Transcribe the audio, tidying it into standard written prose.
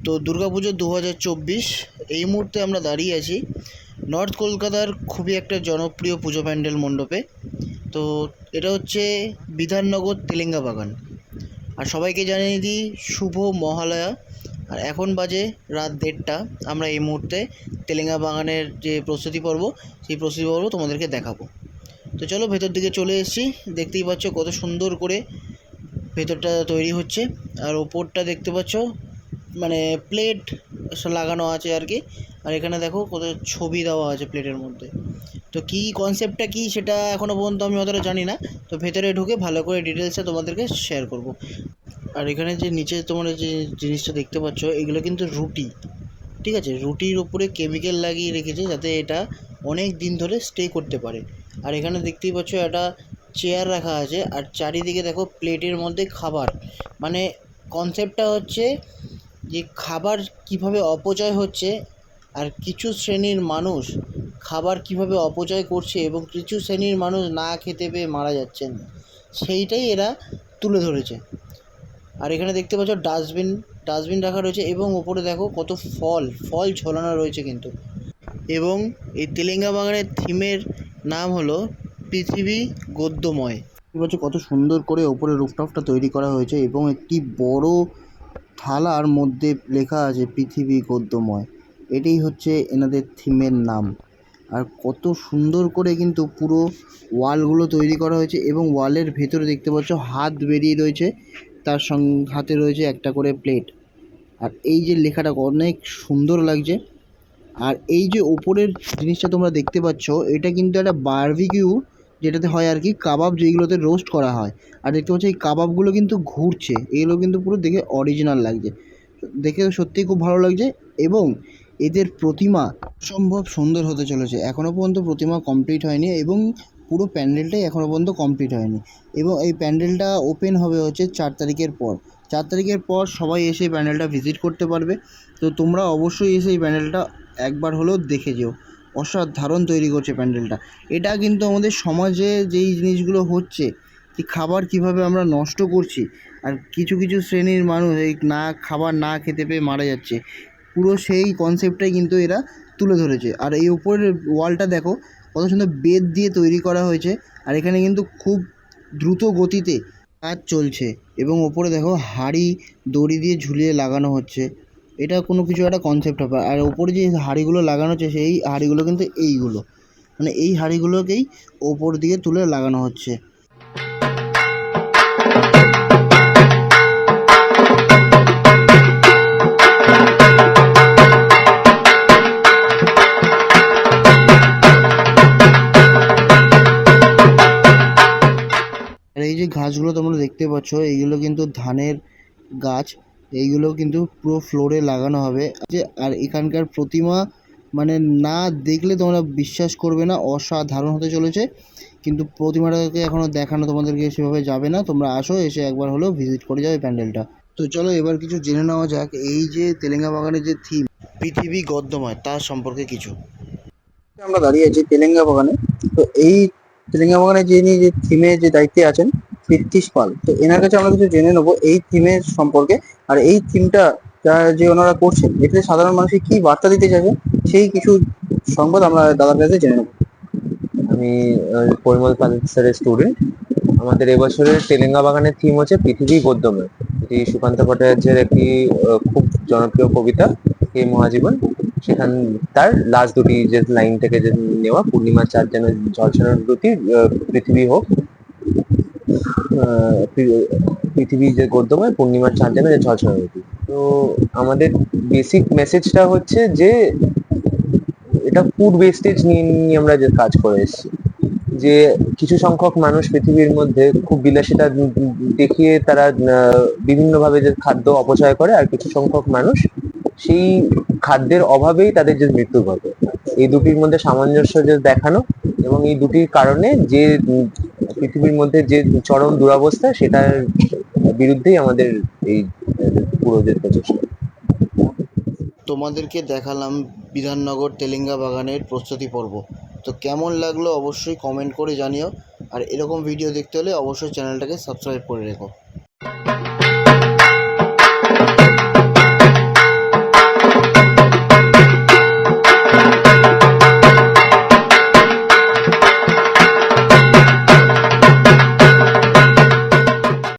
তো দুর্গাপুজো 2024 এই মুহূর্তে আমরা দাঁড়িয়ে আছি নর্থ কলকাতার খুবই একটা জনপ্রিয় পুজো প্যান্ডেল মণ্ডপে। তো এটা হচ্ছে বিধাননগর তেলেঙ্গা বাগান। আর সবাইকে জানিয়ে দিই শুভ মহালয়া। আর এখন বাজে রাত 1:30। আমরা এই মুহূর্তে তেলেঙ্গা বাগানের যে প্রস্তুতি পর্ব, সেই প্রস্তুতি পর্ব তোমাদেরকে দেখাবো। তো চলো ভেতর দিকে চলে এসেছি। দেখতেই পাচ্ছ কত সুন্দর করে ভেতরটা তৈরি হচ্ছে। আর ওপরটা দেখতে পাচ্ছ মানে প্লেট লাগানো আছে আর কি। আর এখানে দেখো কত ছবি দেওয়া আছে প্লেটের মধ্যে। তো কী কনসেপ্টটা কী সেটা এখনও পর্যন্ত আমি অতটা জানি না। তো ভেতরে ঢুকে ভালো করে ডিটেলসটা তোমাদেরকে শেয়ার করব। আর এখানে যে নিচে তোমরা যে জিনিসটা দেখতে পাচ্ছ এগুলো কিন্তু রুটি, ঠিক আছে? রুটির ওপরে কেমিক্যাল লাগিয়ে রেখেছে যাতে এটা অনেক দিন ধরে স্টে করতে পারে। আর এখানে দেখতেই পাচ্ছ একটা চেয়ার রাখা আছে। আর চারিদিকে দেখো প্লেটের মধ্যে খাবার, মানে কনসেপ্টটা হচ্ছে যে খাবার কিভাবে অপচয় হচ্ছে, আর কিছু শ্রেণীর মানুষ খাবার কিভাবে অপচয় করছে এবং কিছু শ্রেণীর মানুষ না খেতে পেয়ে মারা যাচ্ছেন, সেইটাই এরা তুলে ধরেছে। আর এখানে দেখতে পাচ্ছ ডাস্টবিন রাখা রয়েছে এবং ওপরে দেখো কত ফল ঝোলানো রয়েছে কিন্তু। এবং এই তেলেঙ্গা বাগানের থিমের নাম হলো পৃথিবী গদ্যময়। দেখতে পাচ্ছ কত সুন্দর করে ওপরে রুফটপটা তৈরি করা হয়েছে এবং একটি বড় থালার মধ্যে লেখা আছে পৃথিবী গদ্যময়। এটাই হচ্ছে এনাদের থিমের নাম। আর কত সুন্দর করে কিন্তু পুরো ওয়ালগুলো তৈরি করা হয়েছে এবং ওয়ালের ভেতরে দেখতে পাচ্ছ হাত বেরিয়ে রয়েছে, তার সঙ্গে হাতে রয়েছে একটা করে প্লেট। আর এই যে লেখাটা অনেক সুন্দর লাগছে। আর এই যে ওপরের জিনিসটা তোমরা দেখতে পাচ্ছ এটা কিন্তু একটা বারবিকিউ, যেটাতে হয় আর কি কাবাব, যেগুলোতে রোস্ট করা হয়। আর দেখতে পাচ্ছ এই কাবাবগুলো কিন্তু ঘুরছে, এগুলো কিন্তু পুরো দেখে অরিজিনাল লাগছে, দেখে সত্যিই খুব ভালো লাগছে। এবং এদের প্রতিমা অসম্ভব সুন্দর হতে চলেছে। এখনও পর্যন্ত প্রতিমা কমপ্লিট হয়নি এবং পুরো প্যান্ডেলটাই এখনও পর্যন্ত কমপ্লিট হয়নি। এবং এই প্যান্ডেলটা ওপেন হবে হচ্ছে 4 তারিখের পর। 4 তারিখের পর সবাই এসে এই প্যান্ডেলটা ভিজিট করতে পারবে। তো তোমরা অবশ্যই এসে এই প্যান্ডেলটা একবার হলেও দেখে যেও। অসাধারণ তৈরি করছে প্যান্ডেলটা। এটা কিন্তু আমাদের সমাজে যেই জিনিসগুলো হচ্ছে, যে খাবার কিভাবে আমরা নষ্ট করছি, আর কিছু শ্রেণীর মানুষ এই খাবার না খেতে পেয়ে মারা যাচ্ছে, পুরো সেই কনসেপ্টটাই কিন্তু এরা তুলে ধরেছে। আর এই উপরের ওয়ালটা দেখো কত সুন্দর বেত দিয়ে তৈরি করা হয়েছে। আর এখানে কিন্তু খুব দ্রুত গতিতে কাজ চলছে এবং ওপরে দেখো হাঁড়ি দড়ি দিয়ে ঝুলিয়ে লাগানো হচ্ছে। এটা কোনো কিছু একটা কনসেপ্ট হবে। আর ওপরে যে হাঁড়িগুলো লাগানো হচ্ছে সেই হাঁড়িগুলো কিন্তু এইগুলো, মানে এই হাঁড়িগুলোকেই ওপর দিকে তুলে লাগানো হচ্ছে। আর এই যে গাছগুলো তোমরা দেখতে পাচ্ছ এইগুলো কিন্তু ধানের গাছ। এইগুলো কিন্তু পুরো ফ্লোরে লাগানো হবে। আর এখানকার প্রতিমা মানে না দেখলে তোমরা বিশ্বাস করবে না, অসাধারণ হতে চলেছে। কিন্তু প্রতিমাটাকে এখনও দেখানো তোমাদেরকে সেভাবে যাবে না, তোমরা আসো, এসে একবার হলেও ভিজিট করে যাও এই প্যান্ডেলটা। তো চলো এবার কিছু জেনে নেওয়া যাক এই যে তেলেঙ্গা বাগানের যে থিম পৃথিবী গদ্যময় তার সম্পর্কে কিছু। আমরা দাঁড়িয়ে আছি তেলেঙ্গা বাগানে। তো এই তেলেঙ্গা বাগানে যিনি যে থিমের যে দায়িত্বে আছেন প্রীতিশ পাল, তো এনার কাছে আমরা কিছু জেনে নেবো এই থিমের সম্পর্কে। আর এই থিমটা যে ওনারা করছেন এতে সাধারণ মানুষকে কি বার্তা দিতে চাইবে সেই কিছু সংবাদ আমরা দাদার কাছে জেনে নেবো। আমি পরিমল পাল স্যারের স্টুডেন্ট। আমাদের এবছরের তেলেঙ্গা বাগানের থিম হচ্ছে পৃথিবী গদ্যময়। এটি সুকান্ত ভট্টাচার্যের একটি খুব জনপ্রিয় কবিতা কে মহাজীবন, সেখান তার লাস্ট দুটি যে লাইন থেকে যে নেওয়া, পূর্ণিমার চাঁদ যেন ঝলসানোর দুটি পৃথিবী হোক, পৃথিবী যে গদ্যময়, পূর্ণিমার চাঁদ যেন ঝলসানোর দুটি। তো আমাদের বেসিক মেসেজটা হচ্ছে যে এটা ফুড ওয়েস্টেজ নিয়ে আমরা যে কাজ করে এসেছি, যে কিছু সংখ্যক মানুষ পৃথিবীর মধ্যে খুব বিলাসিতা দেখিয়ে তারা বিভিন্নভাবে যে খাদ্য অপচয় করে, আর কিছু সংখ্যক মানুষ সেই খাদ্যের অভাবেই তাদের যে মৃত্যু ঘটে। এই দুটির মধ্যে সামঞ্জস্য যে দেখানো এবং এই দুটির কারণে যে পৃথিবীর মধ্যে যে চরম দুরবস্থা, সেটার বিরুদ্ধেই আমাদের এই পুরো যে প্রচেষ্টা। তোমাদেরকে দেখালাম বিধাননগর তেলেঙ্গা বাগানের প্রস্তুতি পর্ব। তো কেমন লাগলো অবশ্যই কমেন্ট করে জানিও। আর এরকম ভিডিও দেখতে হলে অবশ্যই চ্যানেলটাকে সাবস্ক্রাইব করে রেখো।